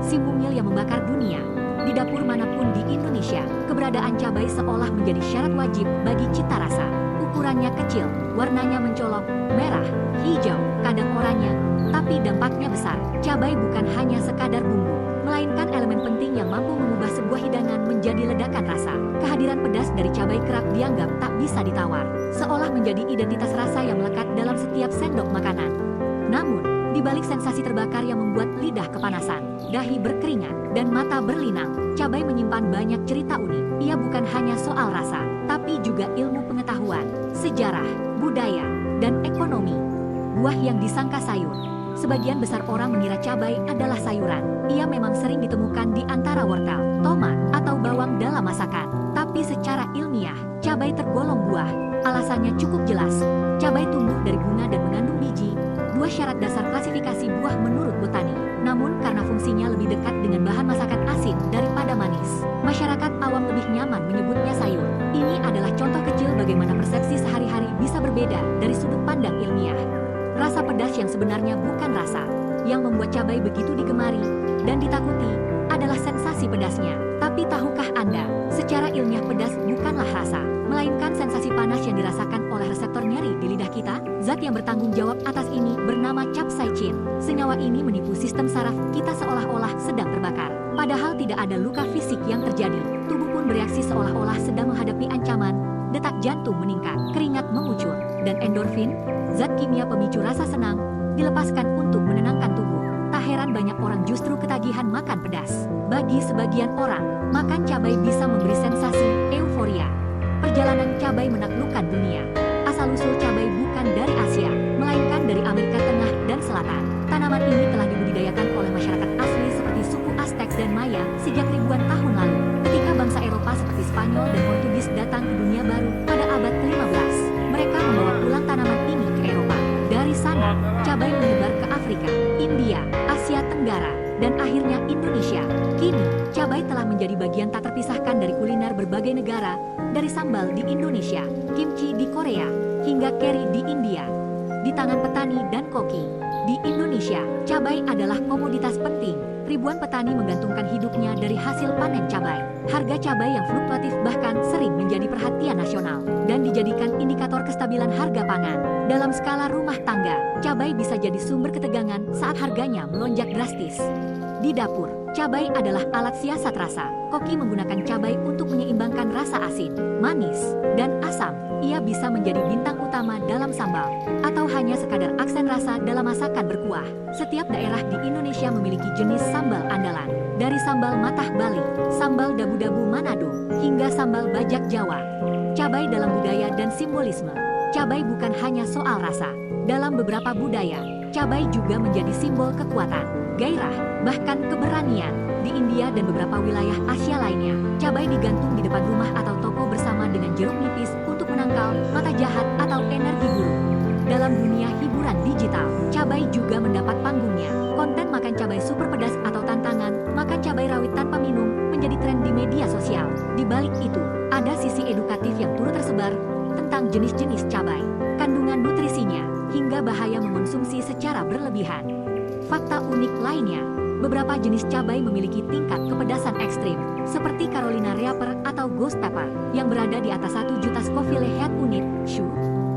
si mungil yang membakar dunia. Di dapur manapun di Indonesia, keberadaan cabai seolah menjadi syarat wajib bagi cita rasa. Ukurannya kecil, warnanya mencolok, merah, hijau, kadang oranye, tapi dampaknya besar. Cabai bukan hanya sekadar bumbu, melainkan elemen penting yang mampu mengubah sebuah hidangan menjadi ledakan rasa. Kehadiran pedas dari cabai kerap dianggap tak bisa ditawar, seolah menjadi identitas rasa yang melekat dalam setiap sendok makanan. Namun, di balik sensasi terbakar yang membuat lidah kepanasan, dahi berkeringat, dan mata berlinang, cabai menyimpan banyak cerita unik. Ia bukan hanya soal rasa, tapi juga ilmu pengetahuan, sejarah, budaya, dan ekonomi. Buah yang disangka sayur. Sebagian besar orang mengira cabai adalah sayuran. Ia memang sering ditemukan di antara wortel, tomat, atau bawang dalam masakan. Tapi secara ilmiah, cabai tergolong buah. Alasannya cukup jelas. Cabai tumbuh dari bunga dan mengandung biji, dua syarat dasar klasifikasi buah menurut botani. Namun karena fungsinya lebih dekat dengan bahan masakan asin daripada manis, masyarakat awam lebih nyaman menyebutnya sayur. Ini adalah contoh kecil bagaimana persepsi sehari-hari bisa berbeda dari sudut pandang ilmiah. Rasa pedas yang sebenarnya bukan rasa. Yang membuat cabai begitu digemari dan ditakuti adalah sensasi pedasnya. Tapi tahukah Anda, secara ilmiah pedas bukanlah rasa, melainkan sensasi panas yang dirasakan oleh reseptor nyeri di lidah kita. Zat yang bertanggung jawab atas ini bernama capsaicin. Senyawa ini menipu sistem saraf kita seolah-olah sedang terbakar. Padahal tidak ada luka fisik yang terjadi. Tubuh pun bereaksi seolah-olah sedang menghadapi ancaman. Detak jantung meningkat, keringat mengucur, dan endorfin, zat kimia pemicu rasa senang, dilepaskan untuk menenangkan tubuh. Tak heran banyak orang justru ketagihan makan pedas. Bagi sebagian orang, makan cabai bisa memberi sensasi euforia. Perjalanan cabai menaklukkan dunia. Asal-usul cabai bukan dari Asia, melainkan dari Amerika Tengah dan Selatan. Tanaman ini telah dibudidayakan oleh masyarakat asli seperti suku Aztec dan Maya sejak ribuan tahun lalu. Ketika bangsa Eropa seperti Spanyol dan Portugis datang ke dunia baru pada abad ke-15, mereka membawa pulang tanaman ini ke Eropa. Dari sana, cabai menyebar ke Afrika, India, Asia Tenggara, dan akhirnya Indonesia. Kini, cabai telah menjadi bagian tak terpisahkan dari kuliner berbagai negara, dari sambal di Indonesia, kimchi di Korea, hingga kari di India. Di tangan petani dan koki, di Indonesia, cabai adalah komoditas penting. Ribuan petani menggantungkan hidupnya dari hasil panen cabai. Harga cabai yang fluktuatif bahkan sering menjadi perhatian nasional dan dijadikan indikator kestabilan harga pangan. Dalam skala rumah tangga, cabai bisa jadi sumber ketegangan saat harganya melonjak drastis. Di dapur, cabai adalah alat siasat rasa. Koki menggunakan cabai untuk menyeimbangkan rasa asin, manis, dan asam. Ia bisa menjadi bintang utama dalam sambal, atau hanya sekadar aksen rasa dalam masakan berkuah. Setiap daerah di Indonesia memiliki jenis sambal andalan. Dari sambal matah Bali, sambal dabu-dabu Manado, hingga sambal bajak Jawa. Cabai dalam budaya dan simbolisme. Cabai bukan hanya soal rasa. Dalam beberapa budaya, cabai juga menjadi simbol kekuatan, gairah, bahkan keberanian. Di India dan beberapa wilayah Asia lainnya, cabai digantung di depan rumah atau toko bersama dengan jeruk nipis untuk menangkal mata jahat atau energi buruk. Dalam dunia hiburan digital, cabai juga mendapat panggungnya. Konten makan cabai super pedas atau tantangan makan cabai rawit tanpa minum menjadi tren di media sosial. Di balik itu, ada sisi edukatif yang turut tersebar tentang jenis-jenis cabai, kandungan nutrisinya, hingga bahaya mengonsumsi secara berlebihan. Fakta unik lainnya, beberapa jenis cabai memiliki tingkat kepedasan ekstrim, seperti Carolina Reaper atau Ghost Pepper, yang berada di atas 1 juta Scoville Heat Unit, SHU.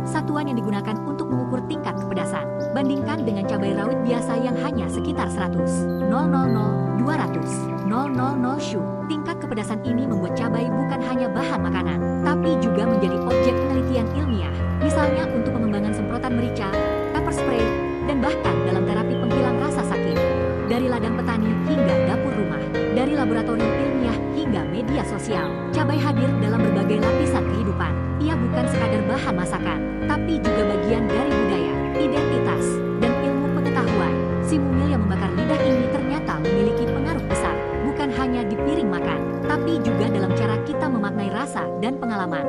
Satuan yang digunakan untuk mengukur tingkat kepedasan. Bandingkan dengan cabai rawit biasa yang hanya sekitar 100, 200 SHU. Tingkat kepedasan ini membuat cabai bukan hanya bahan makanan, tapi juga menjadi objek penelitian ilmiah. Misalnya untuk pengembangan semprotan merica, pepper spray, dan bahkan dalam terapi penghilang rasa sakit. Dari ladang petani hingga dapur rumah, dari laboratorium ilmiah hingga media sosial, cabai hadir dalam berbagai lapisan kehidupan. Ia bukan sekadar bahan masakan, tapi juga bagian dari budaya, identitas, dan ilmu pengetahuan. Si mungil yang membakar lidah ini ternyata memiliki pengaruh besar, bukan hanya di piring makan, tapi juga dalam cara kita memaknai rasa dan pengalaman.